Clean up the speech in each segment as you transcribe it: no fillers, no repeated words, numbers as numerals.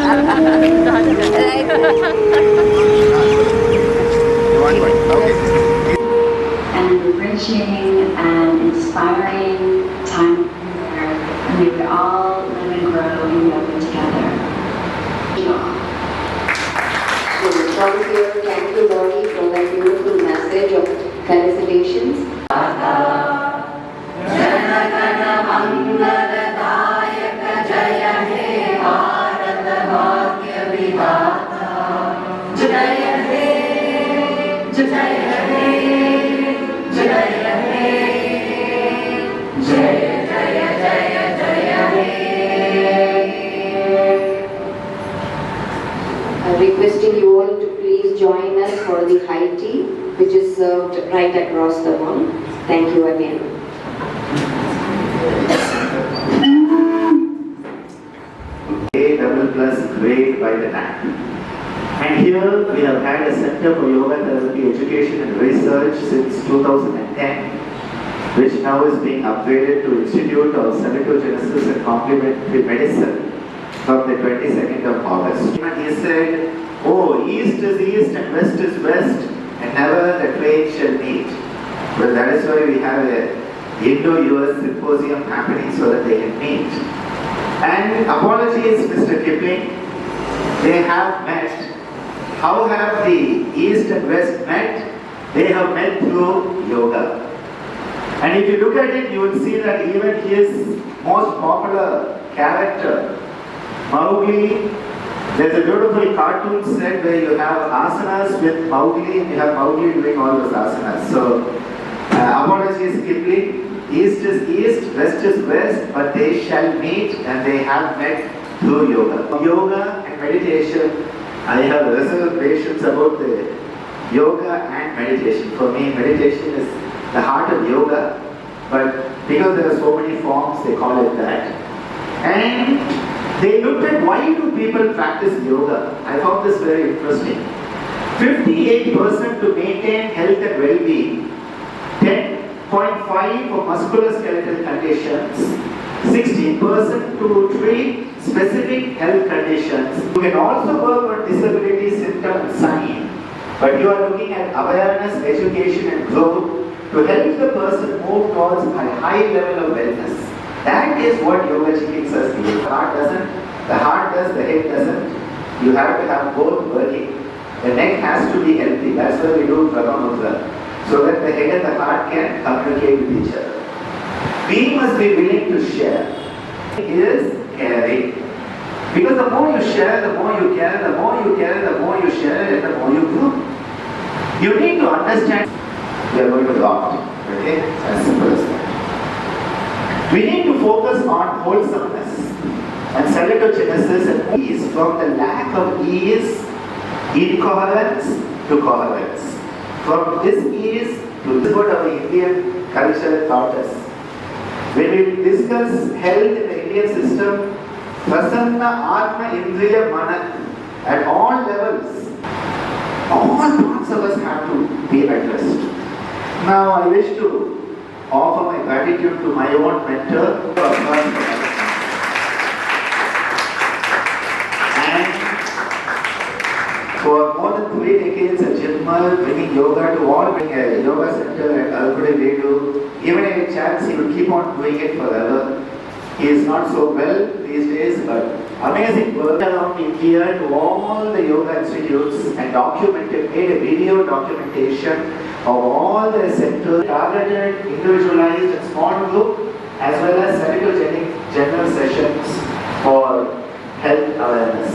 An enriching and inspiring time where we could all live and grow in yoga together. Thank you, Lori, for that beautiful message of felicitations. Requesting you all to please join us for the high tea, which is served right across the hall. Thank you again. A++ grade by the NAC. And here we have had a Center for Yoga Therapy Education and Research since 2010, which now is being upgraded to Institute of Salutogenesis and Complementary Medicine from the 22nd of August. And he said, oh, east is east and west is west, and never the twain shall meet. Well, that is why we have a Indo-US Symposium happening so that they can meet. And apologies, Mr. Kipling, they have met. How have the east and west met? They have met through yoga. And if you look at it, you will see that even his most popular character, Mowgli, there's a beautiful cartoon set where you have asanas with Mowgli and you have Mowgli doing all those asanas. So, apologies Kipling, east is east, west is west, but they shall meet and they have met through yoga. Yoga and meditation, I have reservations about the yoga and meditation. For me, meditation is the heart of yoga, but because there are so many forms, they call it that. And they looked at why do people practice yoga. I found this very interesting. 58% to maintain health and well-being, 10.5% for musculoskeletal conditions, 16% to treat specific health conditions. You can also work on disability symptom and sign, but you are looking at awareness, education and growth to help the person move towards a high level of wellness. That is what Yogachikitsa is doing. The heart does, the head doesn't. You have to have both working. The neck has to be healthy. That's why we do Brahma, so that the head and the heart can communicate with each other. We must be willing to share. It is caring. Because the more you share, the more you care, the more you care, the more you share, and the more you grow. You need to understand. We are going to adopt. Okay? As simple as that. We need to focus on wholesomeness and salutogenesis and ease. From the lack of ease, incoherence to coherence. From dis-ease to this is what our Indian culture taught us. When we discuss health in the Indian system, Prasanna, Atma, Indriya, Mana, at all levels, all parts of us have to be addressed. Now I wish to offer my gratitude to my own mentor, and for more than 3 decades at Jimmal, bringing yoga to all, bringing a yoga center at Algudi Vedu. Even if a chance, he will keep on doing it forever. He is not so well these days, but amazing work around India to all the yoga institutes and documented, made a video documentation of all the centers, targeted, individualized and small group, as well as salutogenic general sessions for health awareness.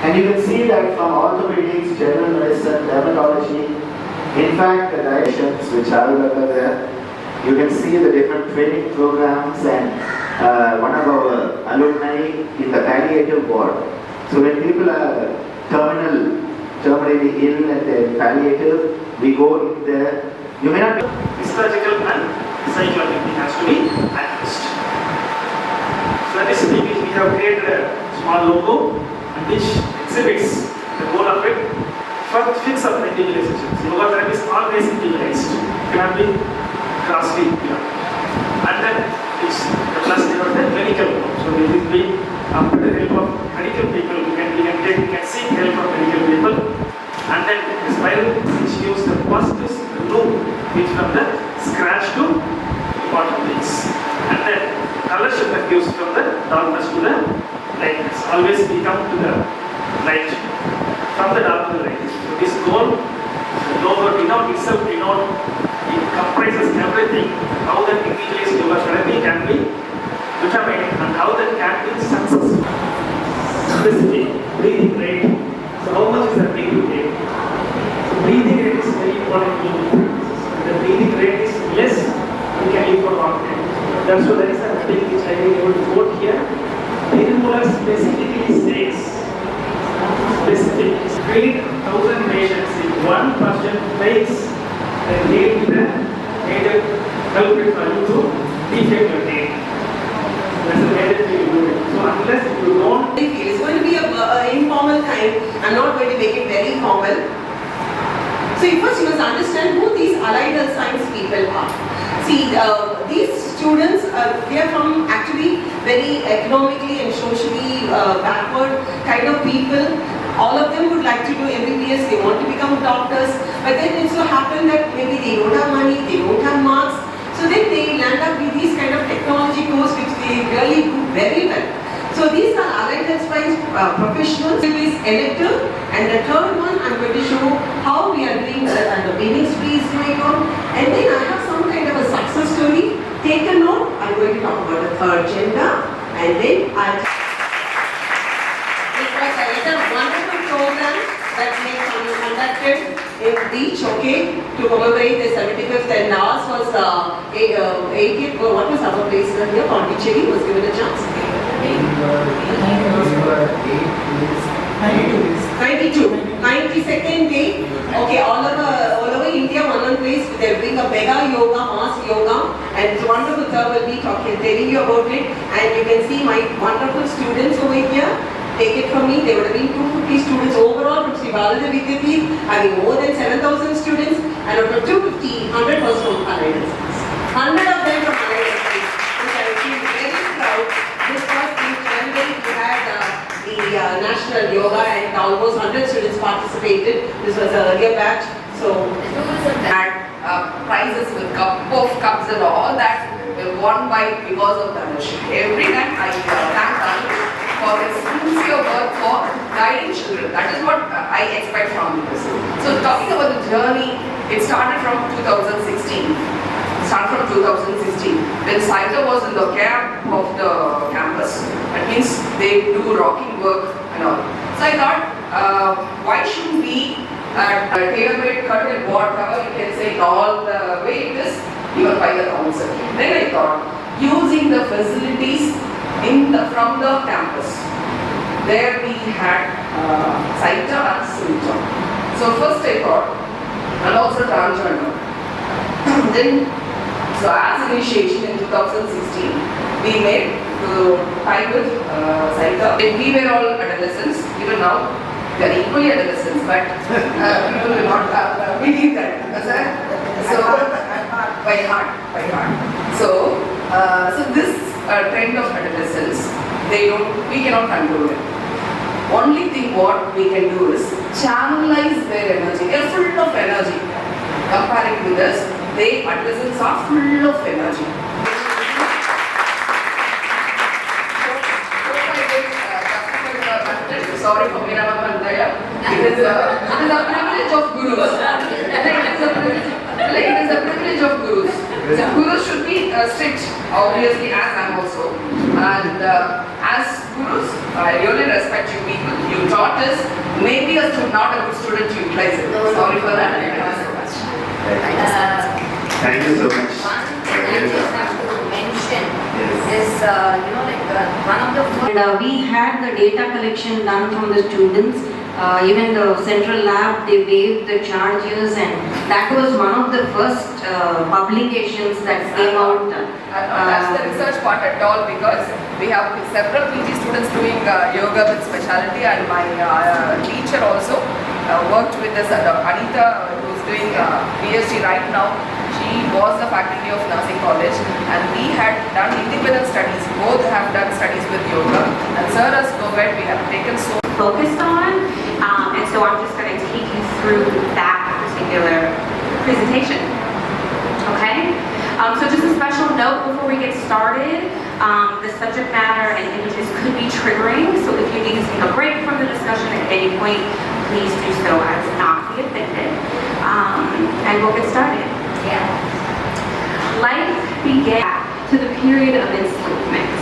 And you can see that from orthopedics, general medicine, dermatology, in fact the directions which are over there, you can see the different training programs and one of our alumni in the palliative ward. So when people are terminally ill and they're palliative, we go in there. You may not be physiological and psychological. It has to be addressed. So that is the we have created a small logo which exhibits the goal of it. First, fix up the individualization. Yoga therapy is always individualized. It cannot be crossly. And then it's the plus the medical. So this is being with the help of medical people, we can then he can seek help from medical people. And then the spiral initiates the first loop, which from the scratch to important things. And then color shift gives from the darkness to the lightness. Always we come to the light, from the dark to the light. So this goal, the logo itself, it comprises everything, how that individualized yoga therapy can be determined and how that can be successful. Specific breathing rate. So how much is the breathing rate? So breathing rate is very important to do. The breathing rate is less, we can live for a long time. That's why there is a thing which I will able to quote here. Nirmala specifically says, specific, treat 1,000 patients. If one person fails, then give the major culprit for you to defect your name. That's the major thing you do it. So unless you don't. It's going to be an informal time. I'm not going to make it very formal. So first you must understand who these allied health science people are. See, these students, they are from actually very economically and socially backward kind of people. All of them would like to do MBBS, they want to become doctors, but then it so happens that maybe they don't have money, they don't have marks, so then they land up with these kind of technology course which they really do very well. So these are allied health science professionals. It is elective, and the third one I'm going to show how we are doing the winning spree is going on, and then I have some kind of a success story. Take a note. I'm going to talk about the third gender, and then I'll. It was a wonderful program that we conducted in Beach, okay, to commemorate the 75th, and ours was 80th. What was our place here? Pondicherry was given a chance. 92nd day. Okay, all over India, one place they're doing a mega yoga, mass yoga, and wonderful sir will be telling you about it. And you can see my wonderful students over here. Take it from me, there would have been 250 students overall from Sri Balaji Vidyapeeth, having more than 7,000 students, and out of 250, 100 was from Ananda. 100 of them from Ananda, which I feel very proud. This was in January, we had the National Yoga, and almost 100 students participated. This was an earlier batch. So, had prizes with cups and all that were won by because of Dhanush. Every time I thank Dhanush for his sincere work for guiding children. That is what I expect from this. So talking about the journey, it started from 2016. When CYTER was in the camp of the campus. That means they do rocking work and all. So I thought, why shouldn't we tailor-made, cut and whatever you can say, all the way it is, even by the council. Then I thought, using the facilities from the campus. There we had CYTER and CYTER. So first I thought, and also transgender. Then, so as initiation in 2016, we made to tie with CYTER. We were all adolescents, even now we are equally adolescents, but people will not believe that. So by heart. So this trend of adolescence, we cannot control it. Only thing what we can do is channelize their energy. They are full of energy. Comparing with us, adolescents are full of energy. Sorry for Meera Mandaya. It is a privilege of gurus. It is a privilege of gurus. So gurus should be strict, obviously, as I am also. And as gurus, I really respect you people. You taught us. Maybe not a good student to utilize it. Sorry for that. Thank you so much. Thank you so much. I just have to mention is, one of the first. And we had the data collection done from the students. Even the central lab, they waived the charges, and that was one of the first publications that came out. That's the research part at all, because we have several PG students doing yoga with specialty, and my teacher also worked with this Anita, who's doing PhD right now. She was the faculty of nursing college, and we had done independent studies. Both have done studies with yoga, and sir has go ahead. We have taken so focused on. And so I'm just going to take you through that particular presentation. Okay? So just a special note before we get started, the subject matter and images could be triggering, so if you need to take a break from the discussion at any point, please do so. I will not be offended. And we'll get started. Yeah. Life began to the period of enslavement.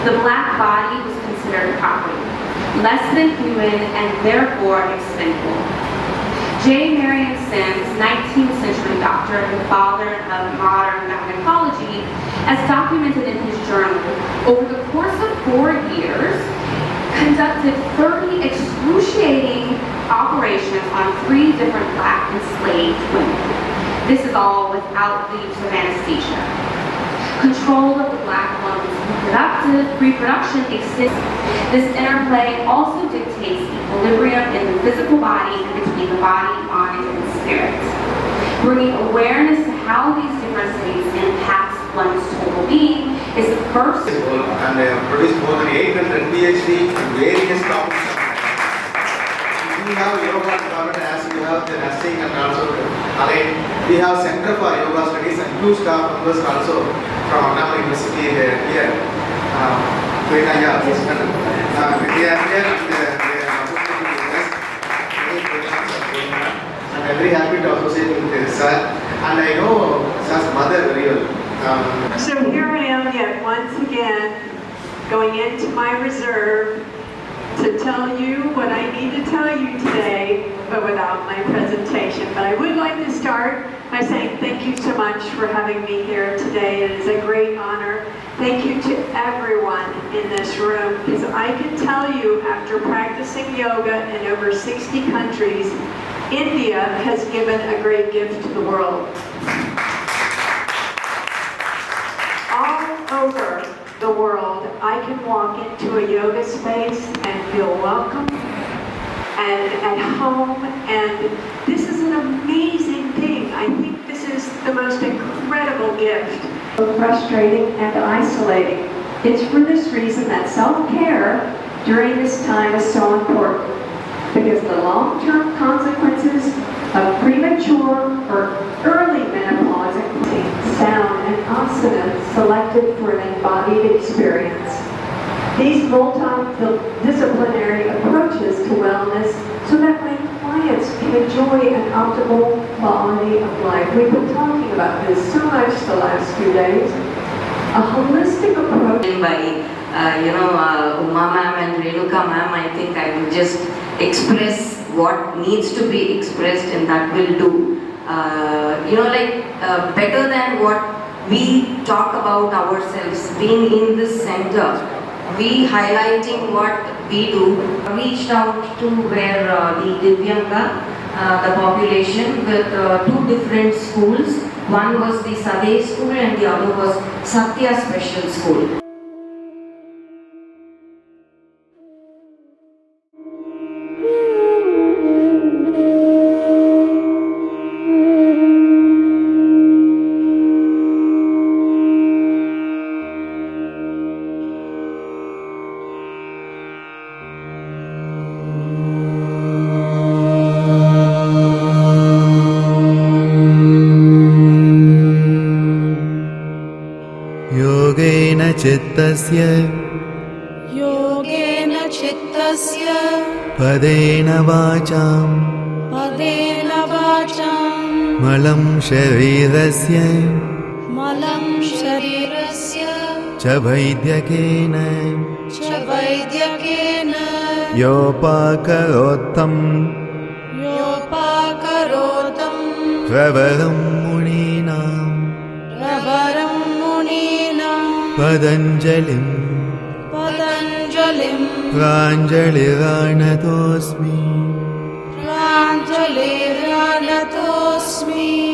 The black body was considered property, less than human, and therefore expendable. J. Marion Sims, 19th century doctor and father of modern gynecology, as documented in his journal, over the course of 4 years, conducted 30 excruciating operations on 3 different black enslaved women. This is all without the use of anesthesia. Control of the black woman's reproduction exists. This interplay also dictates equilibrium in the physical body and between the body, mind, and spirit. Bringing awareness to how these different states impact one's total being is the first. And they have produced more than 800 PhD in various topics. We have yoga department as we have the nursing and also aligned. We have Center for Yoga Studies and 2 staff members also from Ananda University here. They are here and they are and I'm very happy to associate with this sir. And I know sir's mother very well. So here I am yet once again going into my reserve to tell you what I need to tell you today, but without my presentation. But I would like to start by saying thank you so much for having me here today. It is a great honor. Thank you to everyone in this room, because I can tell you, after practicing yoga in over 60 countries, India has given a great gift to the world. All over the world, I can walk into a yoga space and feel welcome and at home, and this is an amazing thing. I think this is the most incredible gift. Frustrating and isolating. It's for this reason that self-care during this time is so important, because the long-term consequences of premature or early menopause include sound and asana selected for an embodied experience. These multidisciplinary approaches to wellness so that my clients can enjoy an optimal quality of life. We've been talking about this so much the last few days. A holistic approach. By Uma ma'am and Renuka ma'am, I think I will just express what needs to be expressed, and that will do. Better than what we talk about ourselves, being in this center, we highlighting what we do. Reached out to where the Divyanga, the population, with 2 different schools. One was the Sadeh school and the other was Satya Special School. योगेन चित्तस्य पदेन वाचां मलं शरीरस्य च वैद्यकेन योपाकरोत्तं प्रवरं मुनीनां पतञ्जलिं प्राञ्जलिरानतोऽस्मि